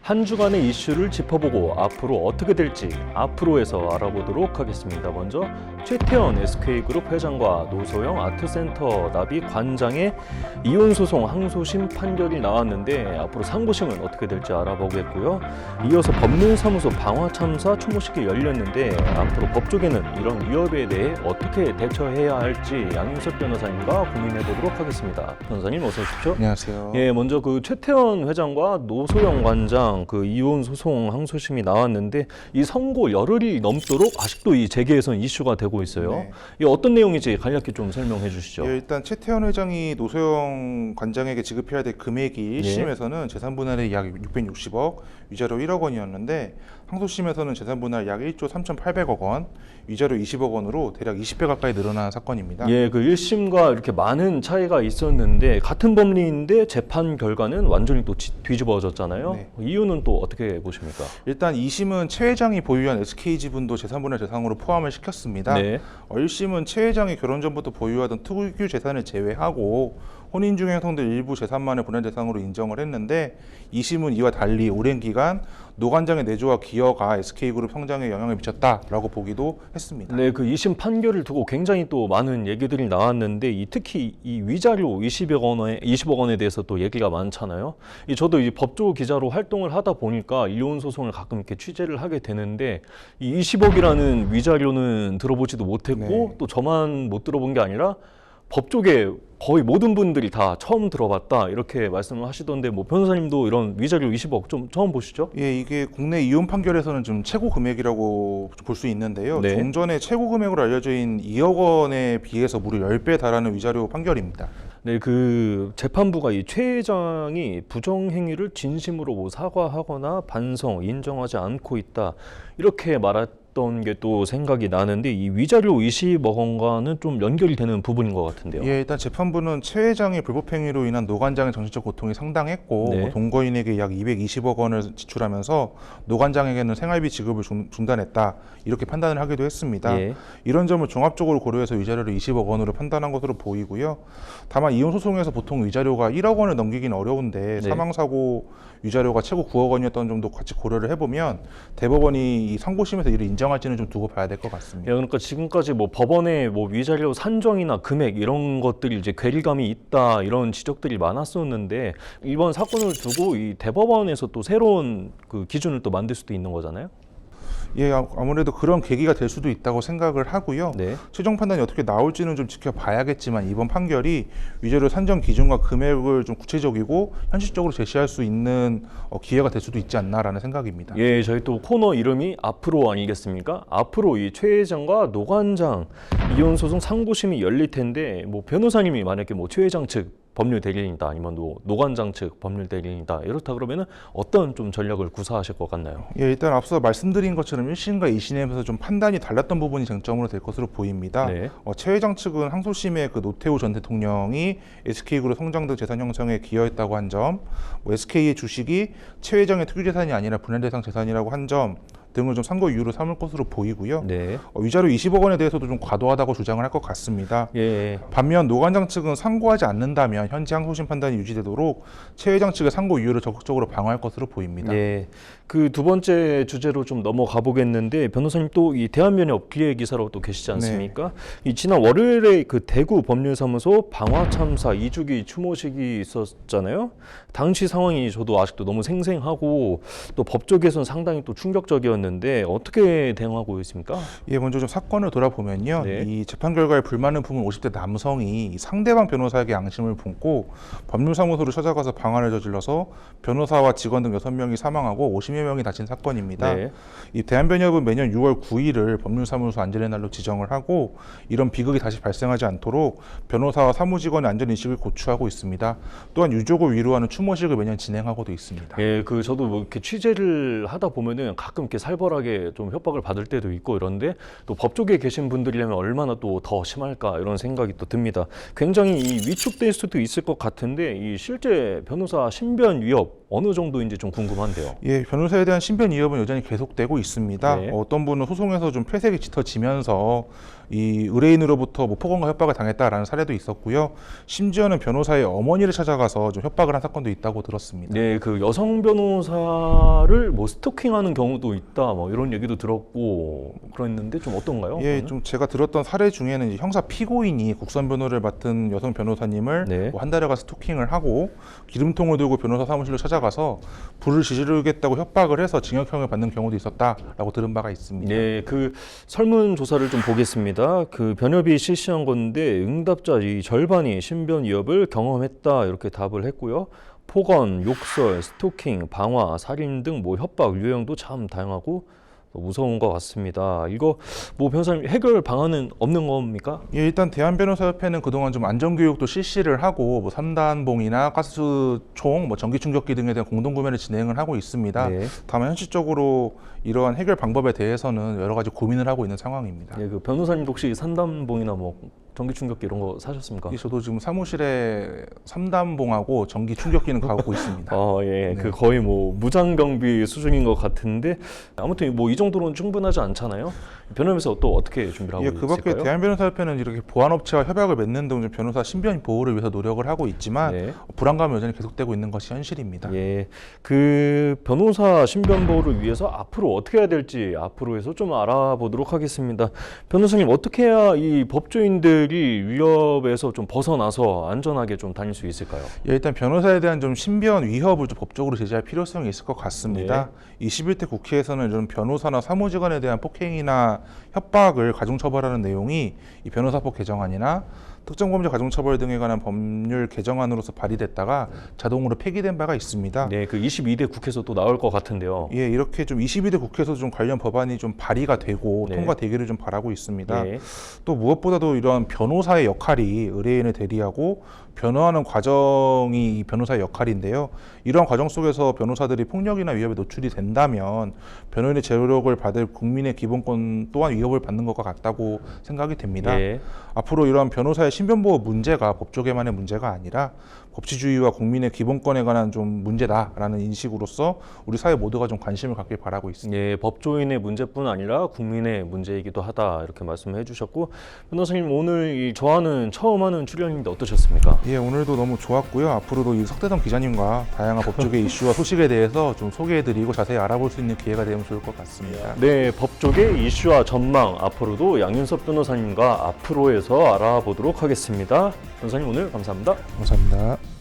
한 주간의 이슈를 짚어보고 앞으로 어떻게 될지 앞으로에서 알아보도록 하겠습니다. 먼저 최태원 SK그룹 회장과 노소영 아트센터 나비 관장의 이혼 소송 항소심 판결이 나왔는데 앞으로 상고심은 어떻게 될지 알아보겠고요. 이어서 법률사무소 방화 참사 추모식이 열렸는데 앞으로 법조계는 이런 위협에 대해 어떻게 대처해야 할지 양윤석 변호사님과 고민해 보도록 하겠습니다. 변호사님 어서 오십시오. 안녕하세요. 예, 먼저 그 최태원 회장과 노소영 관장 그 이혼 소송 항소심이 나왔는데 이 선고 열흘이 넘도록 아직도 이 재계에서는 이슈가 되고 있어요. 네. 이 어떤 내용인지 간략히 좀 설명해 주시죠. 예, 일단 최태원 회장이 노소영 관장에게 지급해야 될 금액이 1심에서는 재산분할이 약 660억, 위자료 1억 원이었는데 항소심에서는 재산분할 약 1조 3,800억 원, 위자료 20억 원으로 대략 20배 가까이 늘어난 사건입니다. 예, 그 1심과 이렇게 많은 차이가 있었는데 같은 법리인데 재판 결과는 완전히 또 뒤집어졌잖아요. 네. 이유는 또 어떻게 보십니까? 일단 2심은 최 회장이 보유한 SK 지분도 재산분할 대상으로 포함을 시켰습니다. 네. 1심은 최 회장이 결혼 전부터 보유하던 특유 재산을 제외하고 혼인 중에 형성된 일부 재산만을 분할 대상으로 인정을 했는데 2심은 이와 달리 오랜 기간 노 관장의 내조와 기여가 SK그룹 성장에 영향을 미쳤다라고 보기도 했습니다. 네, 그 2심 판결을 두고 굉장히 또 많은 얘기들이 나왔는데 특히 이 위자료 20억 원에 대해서 또 얘기가 많잖아요. 저도 이 법조 기자로 활동을 하다 보니까 이혼 소송을 가끔 이렇게 취재를 하게 되는데 이 20억이라는 위자료는 들어보지도 못했고 네. 또 저만 못 들어본 게 아니라 법조계 거의 모든 분들이 다 처음 들어봤다 이렇게 말씀을 하시던데 뭐 변호사님도 이런 위자료 20억 좀 처음 보시죠? 예, 이게 국내 이혼 판결에서는 좀 최고 금액이라고 볼 수 있는데요. 네. 종전에 최고 금액으로 알려져 있는 2억 원에 비해서 무려 10배 달하는 위자료 판결입니다. 네, 그 재판부가 이 최 회장이 부정행위를 진심으로 뭐 사과하거나 반성, 인정하지 않고 있다 이렇게 말했던 게 또 생각이 나는데 이 위자료 20억 원과는 좀 연결이 되는 부분인 것 같은데요. 예, 일단 재판부는 최 회장의 불법행위로 인한 노 관장의 정신적 고통이 상당했고 네. 동거인에게 약 220억 원을 지출하면서 노 관장에게는 생활비 지급을 중단했다 이렇게 판단을 하기도 했습니다. 예. 이런 점을 종합적으로 고려해서 위자료를 20억 원으로 판단한 것으로 보이고요. 다만 이혼 소송에서 보통 위자료가 1억 원을 넘기긴 어려운데 네. 사망사고 위자료가 최고 9억 원이었던 점도 같이 고려를 해보면 대법원이 이 상고심에서 이를 인정할지는 좀 두고 봐야 될 것 같습니다. 예, 그러니까 지금까지 뭐 법원의 뭐 위자료 산정이나 금액 이런 것들이 이제 괴리감이 있다 이런 지적들이 많았었는데 이번 사건을 두고 이 대법원에서 또 새로운 그 기준을 또 만들 수도 있는 거잖아요. 예, 아무래도 그런 계기가 될 수도 있다고 생각을 하고요. 네. 최종 판단이 어떻게 나올지는 좀 지켜봐야겠지만 이번 판결이 위자료 산정 기준과 금액을 좀 구체적이고 현실적으로 제시할 수 있는 기회가 될 수도 있지 않나라는 생각입니다. 예, 저희 또 코너 이름이 앞으로 아니겠습니까? 앞으로 이 최 회장과 노 관장 이혼 소송 상고심이 열릴 텐데 뭐 변호사님이 만약에 뭐 최 회장 측 법률 대리인이다 아니면 노 관장 측 법률 대리인이다 이렇다 그러면은 어떤 좀 전략을 구사하실 것 같나요? 예, 일단 앞서 말씀드린 것처럼 1심과 2심에서 좀 판단이 달랐던 부분이 쟁점으로 될 것으로 보입니다. 네. 최 회장 측은 항소심에 그 노태우 전 대통령이 SK그룹 성장 등 재산 형성에 기여했다고 한 점, SK의 주식이 최 회장의 특유재산이 아니라 분할대상 재산이라고 한 점 등을 좀 상고 이유로 삼을 것으로 보이고요. 네. 위자료 20억 원에 대해서도 좀 과도하다고 주장을 할 것 같습니다. 예. 반면 노 관장 측은 상고하지 않는다면 현재 항소심 판단이 유지되도록 최 회장 측의 상고 이유를 적극적으로 방어할 것으로 보입니다. 네. 그 두 번째 주제로 좀 넘어가 보겠는데 변호사님 또 이 대한변협 기획이사로 또 계시지 않습니까? 이 지난 월요일에 그 대구 법률사무소 방화 참사 2주기 추모식이 있었잖아요. 당시 상황이 저도 아직도 너무 생생하고 또 법조계에서는 상당히 또 충격적이었는데 어떻게 대응하고 있습니까? 예, 먼저 좀 사건을 돌아보면요. 네. 이 재판 결과에 불만을 품은 50대 남성이 상대방 변호사에게 양심을 품고 법률사무소를 찾아가서 방화를 저질러서 변호사와 직원 등 6명이 사망하고 50여 명이 다친 사건입니다. 네. 이 대한변협은 매년 6월 9일을 법률사무소 안전의 날로 지정을 하고 이런 비극이 다시 발생하지 않도록 변호사와 사무직원의 안전인식을 고취하고 있습니다. 또한 유족을 위로하는 추모식을 매년 진행하고도 있습니다. 예, 그 저도 뭐 이렇게 취재를 하다 보면은 가끔 이렇게 살벌하게 좀 협박을 받을 때도 있고 이런데 또 법조계에 계신 분들이라면 얼마나 또 더 심할까 이런 생각이 또 듭니다. 굉장히 이 위축될 수도 있을 것 같은데 이 실제 변호사 신변 위협 어느 정도인지 좀 궁금한데요. 예, 변호사에 대한 신변 위협은 여전히 계속되고 있습니다. 네. 어떤 분은 소송에서 좀 폐색이 짙어지면서 이 의뢰인으로부터 뭐 폭언과 협박을 당했다라는 사례도 있었고요. 심지어는 변호사의 어머니를 찾아가서 좀 협박을 한 사건도 있다고 들었습니다. 네, 그 여성 변호사를 뭐 스토킹하는 경우도 있다, 뭐 이런 얘기도 들었고 그랬는데 좀 어떤가요? 예, 그거는? 좀 제가 들었던 사례 중에는 이제 형사 피고인이 국선 변호를 맡은 여성 변호사님을 네. 뭐한 달여간 스토킹을 하고 기름통을 들고 변호사 사무실로 찾아가서 불을 지르겠다고 협박을 해서 징역형을 받는 경우도 있었다라고 들은 바가 있습니다. 네, 그 설문 조사를 좀 보겠습니다. 그 변협이 실시한 건데 응답자 이 절반이 신변 위협을 경험했다 이렇게 답을 했고요. 폭언, 욕설, 스토킹, 방화, 살인 등 뭐 협박 유형도 참 다양하고 무서운 것 같습니다. 이거 뭐 변호사님 해결 방안은 없는 겁니까? 예, 일단 대한변호사협회는 그동안 좀 안전교육도 실시를 하고 뭐 3단봉이나 가스총, 뭐 전기충격기 등에 대한 공동구매를 진행을 하고 있습니다. 네. 다만 현실적으로 이러한 해결 방법에 대해서는 여러 가지 고민을 하고 있는 상황입니다. 예, 그 변호사님도 혹시 산담봉이나 뭐 전기충격기 이런 거 사셨습니까? 예, 저도 지금 사무실에 3단봉하고 전기충격기는 갖고 있습니다. 예, 네. 그 거의 뭐 무장경비 수준인 것 같은데 아무튼 뭐 이 정도로는 충분하지 않잖아요. 변호사에서 또 어떻게 준비를 하고 예, 그 밖에 있을까요? 대한변호사협회는 이렇게 보안업체와 협약을 맺는 등 좀 변호사 신변 보호를 위해서 노력을 하고 있지만 네. 불안감은 여전히 계속되고 있는 것이 현실입니다. 예, 그 변호사 신변 보호를 위해서 앞으로 어떻게 해야 될지 앞으로 해서 좀 알아보도록 하겠습니다. 변호사님 어떻게 해야 이 법조인들이 위협에서 좀 벗어나서 안전하게 좀 다닐 수 있을까요? 예, 일단 변호사에 대한 좀 신변 위협을 좀 법적으로 제재할 필요성이 있을 것 같습니다. 21대 국회에서는 이런 변호사나 사무직원에 대한 폭행이나 협박을 가중처벌하는 내용이 이 변호사법 개정안이나 특정범죄 가중처벌 등에 관한 법률 개정안으로서 발의됐다가 자동으로 폐기된 바가 있습니다. 네, 그 22대 국회에서 또 나올 것 같은데요. 예, 이렇게 좀 22대 국회에서 좀 관련 법안이 좀 발의가 되고 네. 통과되기를 좀 바라고 있습니다. 예. 또 무엇보다도 이런 변호사의 역할이 의뢰인을 대리하고 변호하는 과정이 이 변호사의 역할인데요. 이러한 과정 속에서 변호사들이 폭력이나 위협에 노출이 된다면 변호인의 제도력을 받을 국민의 기본권 또한 위협을 받는 것과 같다고 생각이 됩니다. 예. 앞으로 이러한 변호사의 신변보호 문제가 법조계만의 문제가 아니라 법치주의와 국민의 기본권에 관한 좀 문제다라는 인식으로서 우리 사회 모두가 좀 관심을 갖길 바라고 있습니다. 예, 법조인의 문제뿐 아니라 국민의 문제이기도 하다 이렇게 말씀해 주셨고 변호사님 오늘 이 저와는 처음 하는 출연인데 어떠셨습니까? 예, 오늘도 너무 좋았고요. 앞으로도 이 석대동 기자님과 다양한 법조계 이슈와 소식에 대해서 좀 소개해드리고 자세히 알아볼 수 있는 기회가 되면 좋을 것 같습니다. 네, 법조계 이슈와 전망 앞으로도 양윤석 변호사님과 앞으로 해서 알아보도록 하겠습니다. 변호사님 오늘 감사합니다. 감사합니다.